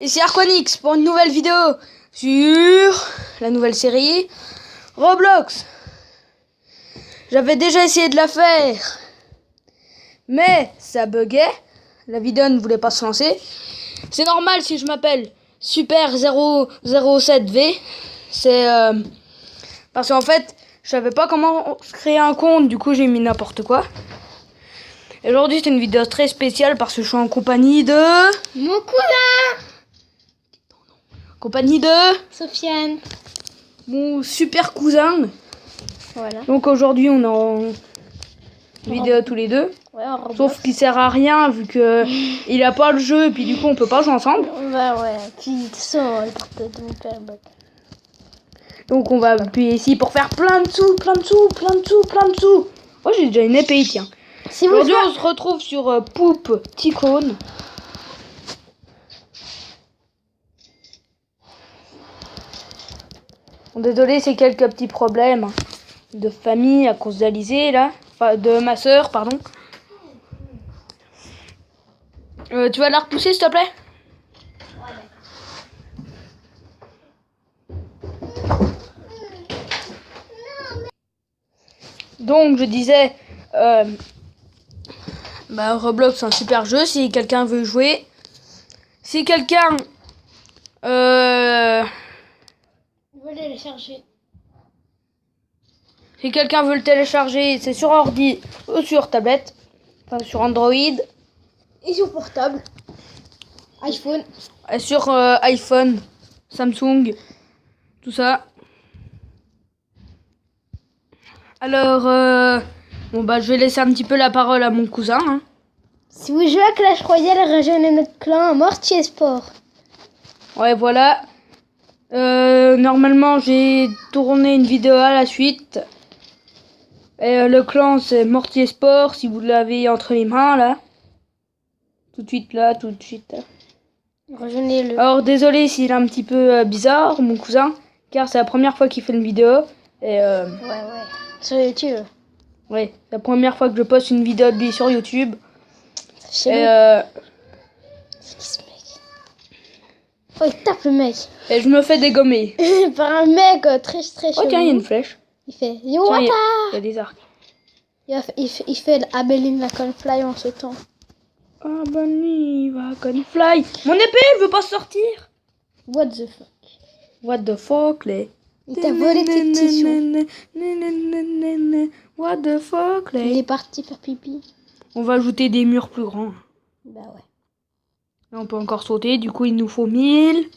Ici Arquanix pour une nouvelle vidéo sur la nouvelle série Roblox. J'avais déjà essayé de la faire, mais ça buguait. La vidéo ne voulait pas se lancer. C'est normal si je m'appelle Super007V. C'est parce qu'en fait, je savais pas comment créer un compte. Du coup, j'ai mis n'importe quoi. Et aujourd'hui, c'est une vidéo très spéciale parce que je suis en compagnie de mon cousin, compagnie de Sofiane. Mon super cousin. Voilà. Donc aujourd'hui on est en vidéo tous les deux. Ouais, Sauf qu'il sert à rien vu que il a pas le jeu et puis du coup on peut pas jouer ensemble. Bah ouais, puis ça, de mon père. Donc on va appuyer ici pour faire plein de sous. Oh, j'ai déjà une épée, tiens. Si vous Aujourd'hui on se retrouve sur Poop Tycoon. Bon, désolé, c'est quelques petits problèmes de famille à cause d'Alizé là. Enfin, de ma soeur, pardon. Tu vas la repousser s'il te plaît? Donc je disais, Roblox c'est un super jeu si quelqu'un veut jouer. Si quelqu'un veut les charger. Si quelqu'un veut le télécharger, c'est sur ordi ou sur tablette, enfin sur Android. Et sur portable. iPhone. Et sur iPhone, Samsung, tout ça. Alors, je vais laisser un petit peu la parole à mon cousin. Hein. Si vous jouez à Clash Royale, rejoignez notre clan Mortier Sport. Ouais, voilà. Normalement, j'ai tourné une vidéo à la suite. Et le clan, c'est Mortier Sport, si vous l'avez entre les mains, là. Tout de suite, là, tout de suite. Rejoignez-le. Alors, désolé s'il est un petit peu bizarre, mon cousin, car c'est la première fois qu'il fait une vidéo. Et Ouais. Sur YouTube. Ouais, c'est la première fois que je poste une vidéo de lui sur YouTube. C'est qui ce mec? Oh, il tape le mec. Et je me fais dégommer. Par un mec très chelou. Oh, tiens, il y a une flèche. Il fait Yo, Tiens, il wata. y a des arcs. Il fait Abeline la Confly en sautant. Ah, Bunny va Confly. Mon épée, elle veut pas sortir. What the fuck? What the fuck, les. Il t'a volé tes petits sous. What the fuck, les. Il est parti faire pipi. On va ajouter des murs plus grands. Bah ouais. Là, on peut encore sauter. Du coup, il nous faut 1000.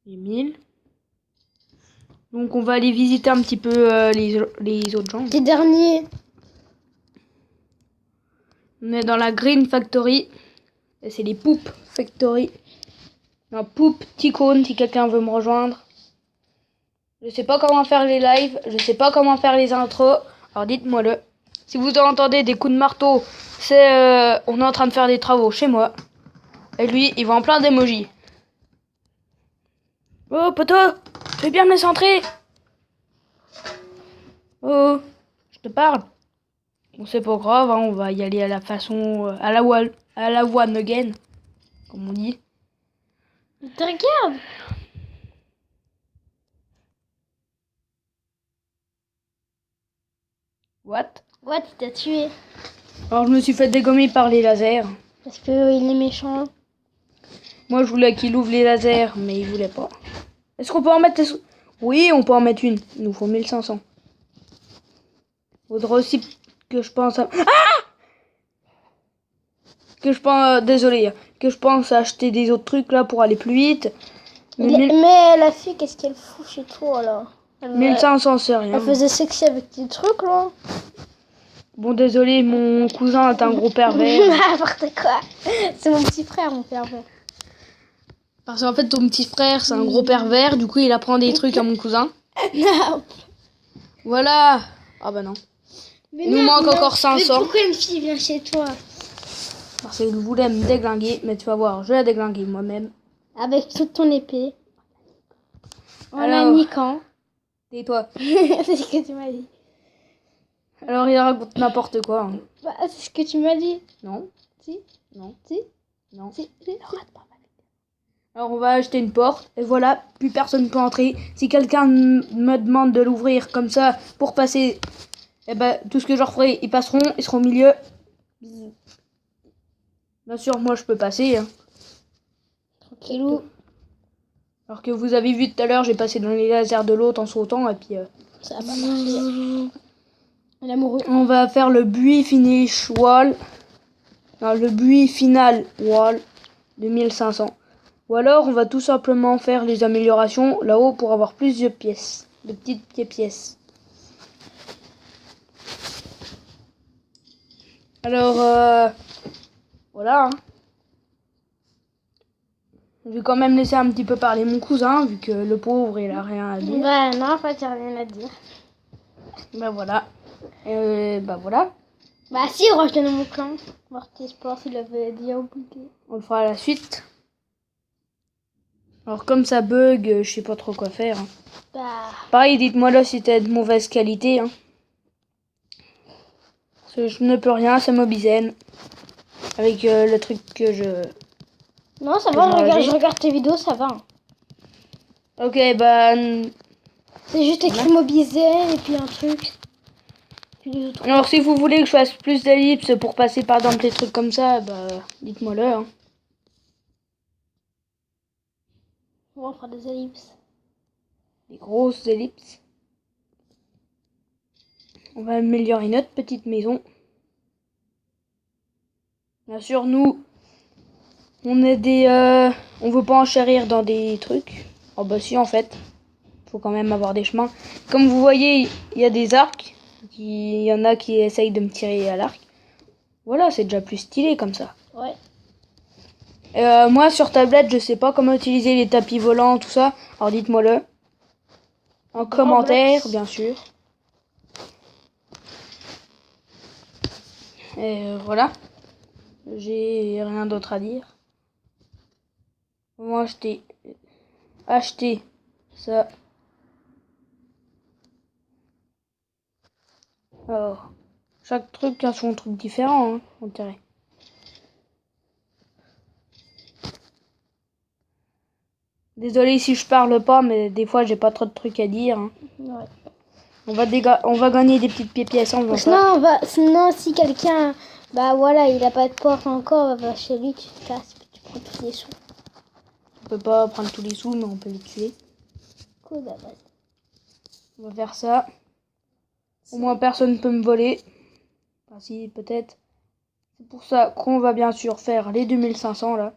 Et 1000. Donc, on va aller visiter un petit peu les autres gens. Les derniers. On est dans la Green Factory. Et c'est les Poop Factory. Un Poop Tycoon si quelqu'un veut me rejoindre. Je sais pas comment faire les lives. Je sais pas comment faire les intros. Alors dites-moi le. Si vous entendez des coups de marteau, c'est on est en train de faire des travaux chez moi. Et lui, il va en plein d'émojis. Oh poteau, tu veux bien me laisser entrer? Oh, je te parle. Bon, c'est pas grave, hein, on va y aller à la façon, à la one again, comme on dit. Te regarde. What? What, il t'a tué? Alors je me suis fait dégommer par les lasers. Parce que il est méchant. Moi je voulais qu'il ouvre les lasers, mais il voulait pas. Est-ce qu'on peut en mettre Oui, on peut en mettre une. Il nous faut 1500. Faudra aussi que je pense à... Que je pense... désolé. Que je pense à acheter des autres trucs là pour aller plus vite. Mais la fille, qu'est-ce qu'elle fout chez toi là? 1500 c'est rien. Elle faisait sexy avec tes trucs là. Bon désolé, mon cousin est un gros pervers. N'importe quoi. C'est mon petit frère, mon pervers. Parce qu'en fait ton petit frère c'est un gros pervers. Du coup il apprend des trucs à mon cousin. Non. Voilà. Ah bah non. Mais Il nous manque encore 500. Mais pourquoi une fille vient chez toi? Parce qu'il voulait me déglinguer. Mais tu vas voir, je vais la déglinguer moi-même. Avec toute ton épée. En la Alors, niquant. tais-toi. C'est ce que tu m'as dit. Alors il raconte n'importe quoi. Hein. Bah, c'est ce que tu m'as dit. Non. Si. Non. Si. Non. Si. Ne rate pas ma vidéo. Alors on va acheter une porte. Et voilà, plus personne ne peut entrer. Si quelqu'un me demande de l'ouvrir comme ça pour passer, eh ben, tout ce que je leur ferai, ils passeront, ils seront au milieu. Bien sûr, moi je peux passer. Hein. Tranquillou. Alors que vous avez vu tout à l'heure, j'ai passé dans les lasers de l'autre en sautant. Et puis, Ça a pas marché. L'amoureux. on va faire le buis finish wall. Non, le buis final wall de 1500. Ou alors on va tout simplement faire les améliorations là-haut pour avoir plus de pièces. De petites pièces. Alors, voilà. Hein. Je vais quand même laisser un petit peu parler mon cousin, vu que le pauvre, il a rien à dire. Bah non, en fait, j'ai rien à dire. Bah voilà. Bah voilà. Bah si, on reste dans mon clan. Morty Sport, il avait déjà oublié. On le fera à la suite. Alors comme ça bug, je sais pas trop quoi faire. Hein. Bah... Pareil, dites-moi là si t'es de mauvaise qualité. Hein. Parce que je ne peux rien, c'est Mobizen. Avec le truc que je... Non, ça va, je regarde tes vidéos, ça va. Ok, bah... C'est juste écrit Mobizen et puis un truc. Puis les autres. Alors si vous voulez que je fasse plus d'ellipses pour passer par exemple des trucs comme ça, bah dites-moi le. Hein. On fera des ellipses. Des grosses ellipses. On va améliorer notre petite maison. Bien sûr, nous, on est des... on veut pas enchérir dans des trucs. Oh bah si, en fait. Faut quand même avoir des chemins. Comme vous voyez, il y a des arcs. Il y en a qui essayent de me tirer à l'arc. Voilà, c'est déjà plus stylé comme ça. Ouais. Moi, sur tablette, je sais pas comment utiliser les tapis volants, tout ça. Alors dites-moi le. En commentaire, bien sûr. Et voilà. J'ai rien d'autre à dire. On va acheter ça. Alors, chaque truc a son truc différent, hein, on dirait. Désolé si je parle pas, mais des fois j'ai pas trop de trucs à dire. Hein. Ouais. On va gagner des petites pièces en faisant ça. Sinon, si quelqu'un, bah voilà, il a pas de porte encore, va chez lui, tu te casses, tu prends tous les sous. On peut pas prendre tous les sous, mais on peut les tuer. Cool, bah, vas-y. On va faire ça. Au moins personne ne peut me voler. Enfin si, peut-être. C'est pour ça qu'on va bien sûr faire les 2500 là.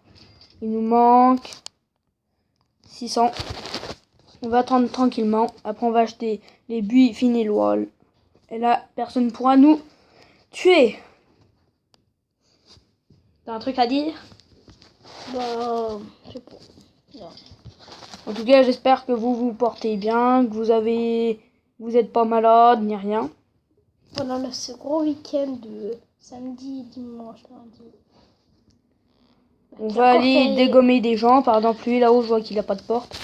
Il nous manque 600. On va attendre tranquillement. Après on va acheter les buis fini wall. Et là, personne ne pourra nous tuer. T'as un truc à dire? Bah, je sais pas. Non. En tout cas, j'espère que vous vous portez bien, que vous êtes pas malade ni rien. Pendant ce gros week-end de samedi, dimanche, lundi. On va aller dégommer des gens. Par exemple, lui là-haut, je vois qu'il a pas de porte.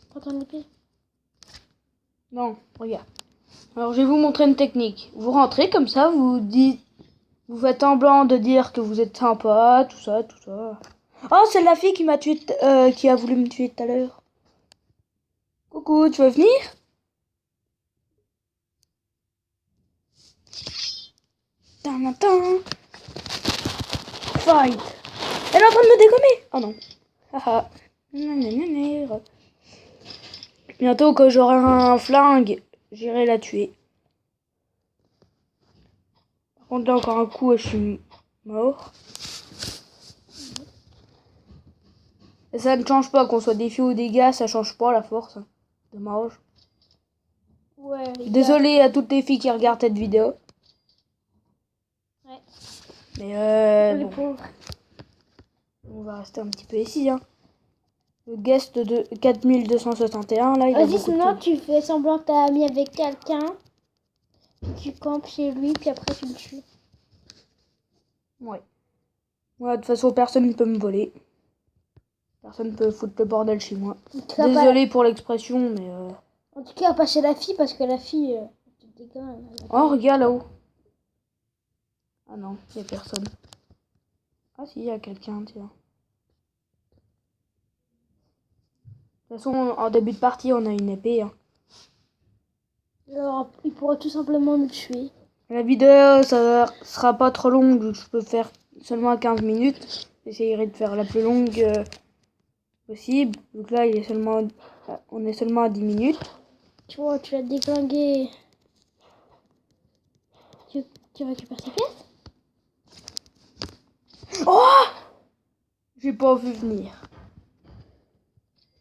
Prends ton épée. Non, regarde. Alors, je vais vous montrer une technique. Vous rentrez comme ça, vous faites semblant de dire que vous êtes sympa, tout ça, tout ça. Oh, c'est la fille qui m'a tué, qui a voulu me tuer tout à l'heure. Coucou, tu veux venir? Fight. Elle est en train de me dégommer. Oh non. Haha. Bientôt, quand j'aurai un flingue, j'irai la tuer. Par contre, là, encore un coup et je suis mort. Et ça ne change pas qu'on soit des filles ou des gars, ça change pas la force. Dommage. Ouais, Désolé à toutes les filles qui regardent cette vidéo. Ouais. Mais les bon, pauvres. on va rester un petit peu ici. Hein. Le guest de 4261, là, il a Vas-y, beaucoup sinon de... tu fais semblant que t'es ami avec quelqu'un. Tu campes chez lui, puis après tu le tues. Ouais. Moi, de toute façon, personne ne peut me voler. Personne ne peut foutre le bordel chez moi. Désolé pour l'expression, mais... En tout cas, pas chez la fille, parce que la fille... Oh, regarde là-haut. Ah non, il n'y a personne. Ah si, il y a quelqu'un, tiens. De toute façon, en début de partie, on a une épée. Hein. Alors, il pourra tout simplement nous tuer. La vidéo, ça sera pas trop longue. Je peux faire seulement 15 minutes. J'essayerai de faire la plus longue possible. Donc là, on est seulement à 10 minutes. Tu vois, tu l'as déglingué. Tu récupères ses pièces? Oh! J'ai pas vu venir.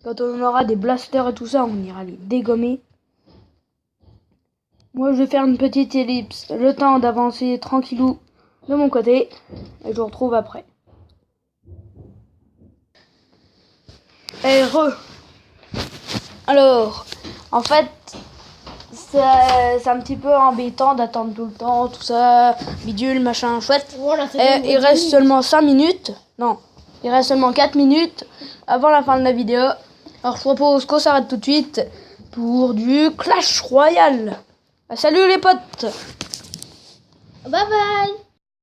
Quand on aura des blasters et tout ça, on ira les dégommer. Moi, je vais faire une petite ellipse. Le temps d'avancer tranquillou de mon côté. Et je vous retrouve après. Alors, en fait, c'est un petit peu embêtant d'attendre tout le temps, tout ça, bidule, machin, chouette. Voilà, Et il reste seulement 5 minutes. Non, il reste seulement 4 minutes avant la fin de la vidéo. Alors, je propose qu'on s'arrête tout de suite pour du Clash Royale. Salut les potes! Bye bye!